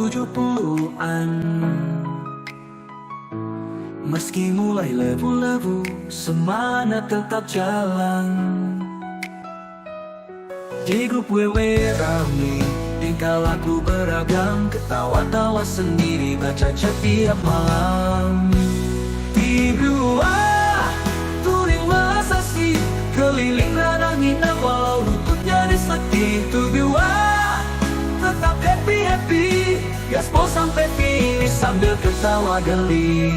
70-an. Meski mulai lebu-lebu, semangat tetap jalan. Di grup WW rame, tingkah laku beragam, ketawa-tawa sendiri, baca chat tiap malam. Di dua, touring masasi, keliling ladang indah walau lututnya disleki. Dua, tetap happy-happy, gaspol sampai finish sambil ketawa geli.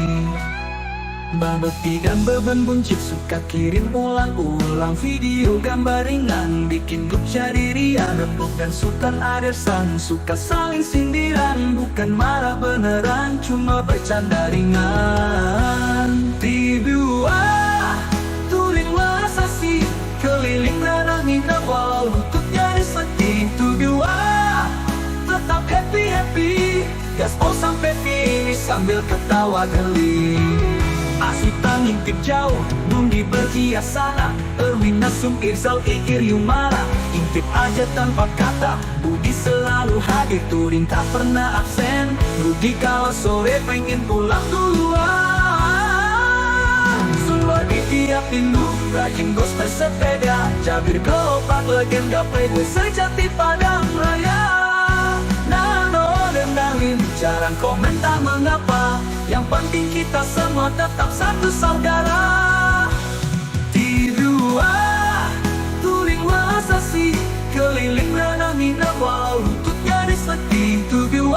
Babak tiga beban buncit, suka kirim ulang-ulang video gambar ringan, bikin grup jadi ria. Rembuk dan Sultan Adersan suka saling sindiran, bukan marah beneran, cuma bercanda ringan. T2 touring masasi, keliling ladang indah walau lututnya disleki. T2 tetap happy-happy, gaspol sampai finish sambil ketawa geli. Asli ngintip jauh, Bundi berhias sana, Erwin, Nasum, Irzal, Ikir, Yumara, intip aja tanpa kata. Budi selalu hadir, touring tak pernah absen. Rudi kalau sore pengen pulang duluan. Semua di tiap pintu, rajin gos bersepeda, Jabir kelopak legenda playboy sejati Padang Raya. Nano dendangin, jarang komentar mengapa, yang penting kita semua tetap satu saudara. T2 touring masasi, keliling ladang indah walau lututnya disleki. T2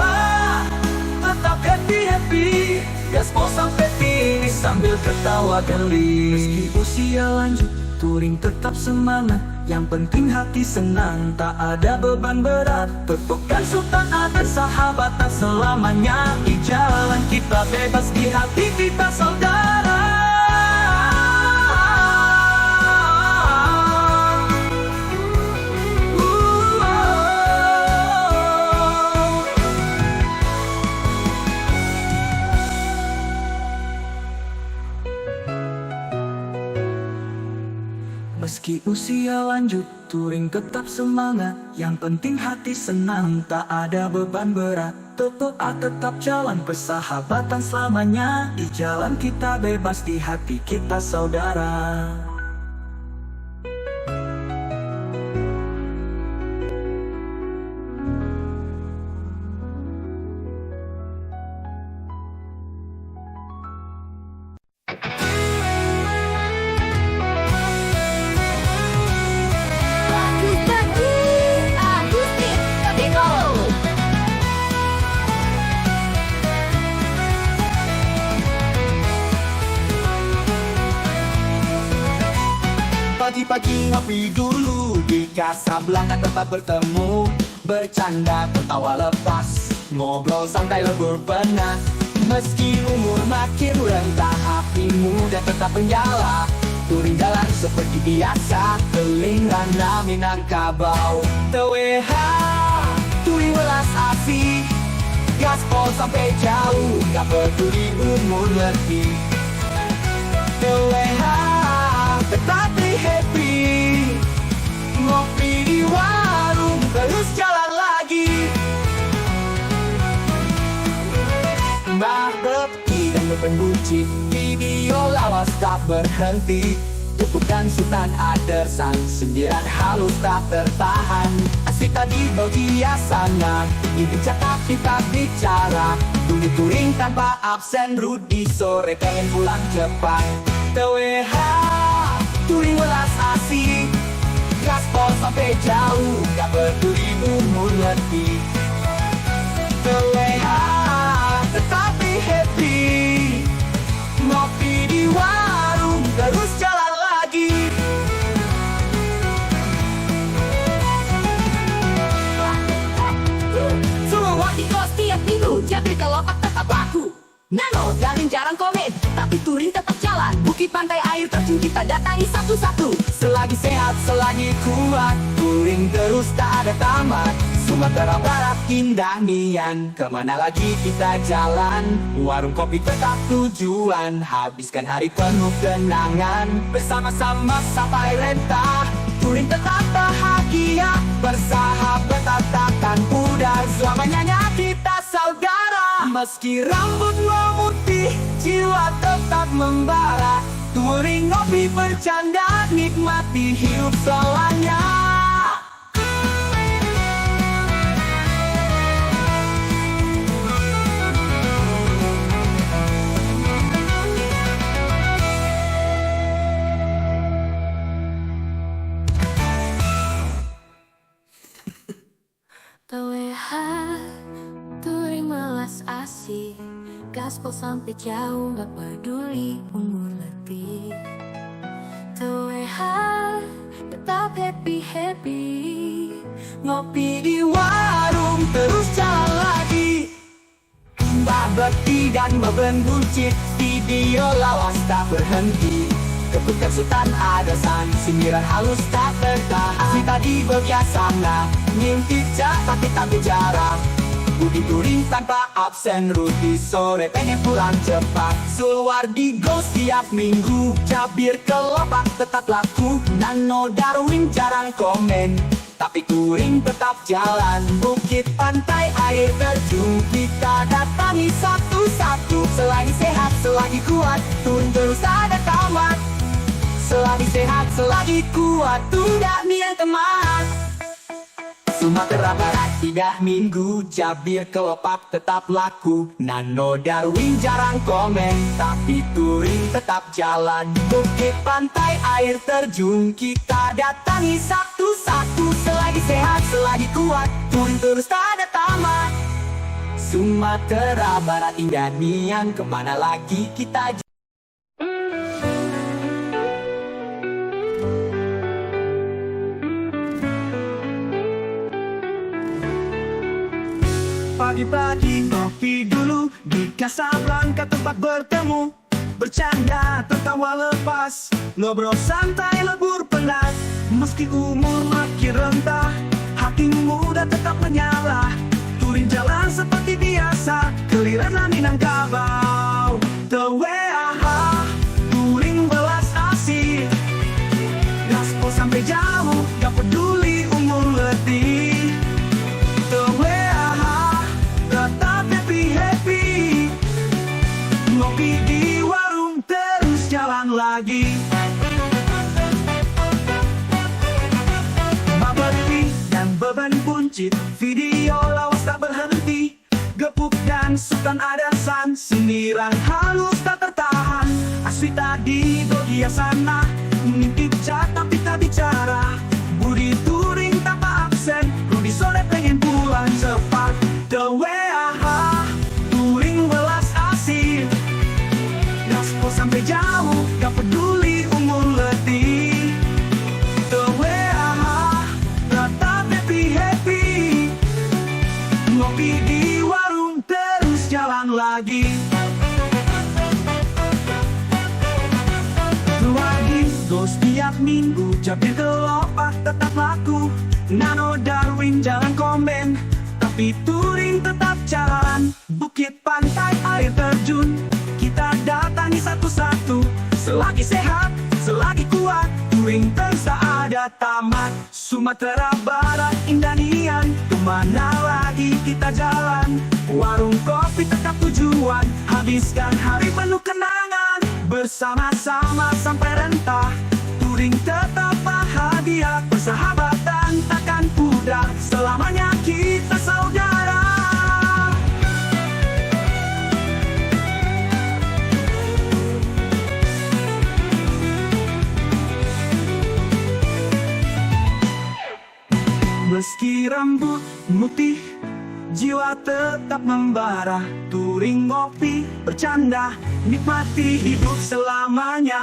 tetap happy-happy, gaspol sampai finish sambil ketawa geli. Meski usia lanjut, touring tetap semangat, yang penting hati senang, tak ada beban berat. Tepukan Sultan Aden, sahabatan selamanya. Di jalan kita bebas, di hati kita saudara. Meski usia lanjut, touring tetap semangat, yang penting hati senang, tak ada beban berat. Tetap jalan, persahabatan selamanya. Di jalan kita bebas, di hati kita saudara. Pagi-pagi ngopi dulu, di Casablanca tempat bertemu, bercanda tertawa lepas, ngobrol santai lebur panas. Meski umur makin rentah, api muda tetap menyala. Touring jalan seperti biasa, kelingan Minangkabau. TWH touring welas asik, gaspol sampai jauh, gak peduli umur lebih. TWH tetap happy, ngopi di warung, terus jalan lagi. Barbecue dan beban buncit, video lawas tak berhenti. Tepukan Sultan Adersan, sindiran halus tak tertahan. Asik tadi bahagia sangat, ingin cakap kita bicara. Tunggu touring tanpa absen, Rudi sore pengen pulang cepat. TWH touring welas asik, gaspol sampai jauh, gak peduli umur lebih. TWH tetap happy, ngopi di warung, terus jalan lagi. Semua di kos tiap minggu, jadi kelopak tetap laku. Nano Darin jarang komen, tapi touring tetap jalan. Bukit pantai air terjun kita datangi satu-satu. Selagi sehat, selagi kuat, touring terus tak ada tamat. Sumatera Barat, Indah Nian, kemana lagi kita jalan? Warung kopi tetap tujuan, habiskan hari penuh kenangan. Bersama-sama sampai rentah, touring tetap bahagia. Bersahabat takkan pudar, selamanya kita saudara. Meski rambut memutih, jiwa tetap membara. Touring ngopi bercanda, nikmati hidup selamanya. Terlihat touring melas asik, gaspol sampai jauh, gak peduli umur letih. Terlihat tetap happy-happy, Ngopi di warung terus jalan lagi. Mbak Bekti dan Meben buncit, video lawas tak berhenti. Keputar sultan ada san, sindiran halus tak tertahan. Si tadi berbiasana, ngintip jak tapi tak bicara. Budi touring tanpa absen, Rudy sore pengen pulang cepat. Suwardi ghost tiap minggu, Jabir kelopak tetap laku. Nano Darwin jarang komen, tapi touring tetap jalan. Bukit pantai air terjun, kita datangi satu-satu. Selagi sehat, selagi kuat, touring terus ada tamat. Selagi sehat, selagi kuat, tidak niat teman. Sumatera Barat 3 minggu, Jabir kelopak tetap laku. Nano Darwin jarang komen, tapi touring tetap jalan. Bukit pantai air terjun, kita datangi satu-satu. Selagi sehat, selagi kuat, touring terus tak ada tamat. Sumatera Barat indah nian, kemana lagi kita Pagi-pagi ngopi dulu di Casablanca tempat bertemu. Bercanda, tertawa lepas, ngobrol santai lebur penat. Meski umur makin rentah, hati muda tetap menyala. Touring jalan seperti biasa, keliran Minangkabau. The WAH, touring belas asih, gaspol sampai jauh, gak peduli umur letih. Ngopi di warung terus jalan lagi. Mabeli dan beban buncit, video lawas tak berhenti. Gepuk dan sultan ada san, sindiran halus tak tertahan. Aswita di bagian sana, ngintip chat tapi tak bicara. Budi touring tanpa absen, Rudy sore pengen pulang cepat. The WAH, touring belas asih, gaspol sampai jauh, gak peduli umur letih. The WAH, tetap happy-happy, ngopi di warung terus jalan lagi. Suwardi ghost tiap minggu, Jabir kelopak tetap laku. Nano Darwin jangan komen, tapi touring tetap jalan. Bukit pantai air terjun, kita datangi satu-satu. Selagi sehat, selagi kuat, touring terus tak ada tamat. Sumatera Barat indah nian, kemana lagi kita jalan. Warung kopi tetap tujuan, habiskan hari penuh kenangan. Bersama-sama sampai rentah, touring tetap bahagia. Persahabatan takkan pudar, selamanya kita saudara. Meski rambut putih, jiwa tetap membara. Touring ngopi, bercanda, nikmati hidup selamanya.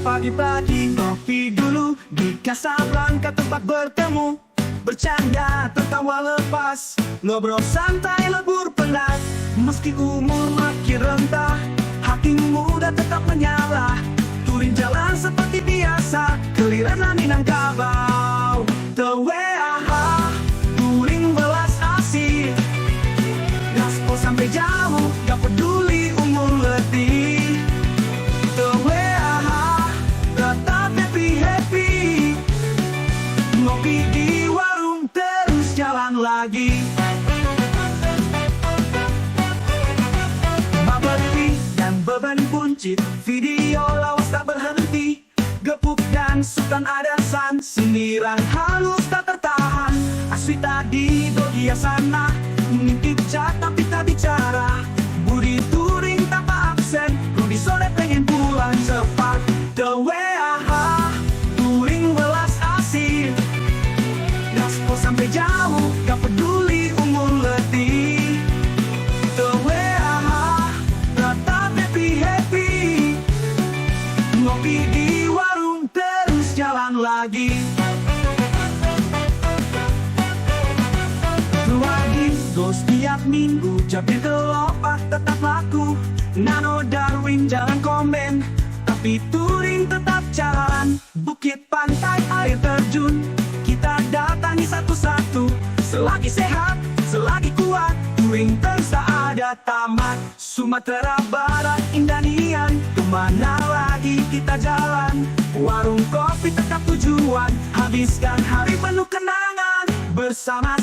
Pagi-pagi ngopi dulu di Casablanca tempat bertemu. Bercanda, tertawa lepas, ngobrol santai lebur penat. Meski umur makin rentah, hati muda tetap menyala. Touring jalan seperti biasa, keliran Minangkabau. The WAH, buncit, video lawas tak berhenti. Gepuk dan sultan ada san, sindiran halus tak tertahan. Asli tadi dogia sana, mengintip chat tapi tak bicara. Budi touring tanpa absen, Rudi sore pengen pulang cepat. The WAH, touring welas asih. Gaspol sampai jauh, gak peduli umur letih. The WAH, tetap happy-happy. Ngopi di warung terus jalan lagi. Lagi dos tiap minggu, Jabir Kelopak tetap laku. Nano Darwin jangan komen, tapi touring tetap jalan. Bukit pantai air terjun, kita datangi satu-satu. Selagi sehat, selagi kuat, touring terus tak ada tamat. Sumatera Barat, Indanian, kemana lagi kita jalan? Warung kopi tetap tujuan, habiskan hari penuh kenangan bersama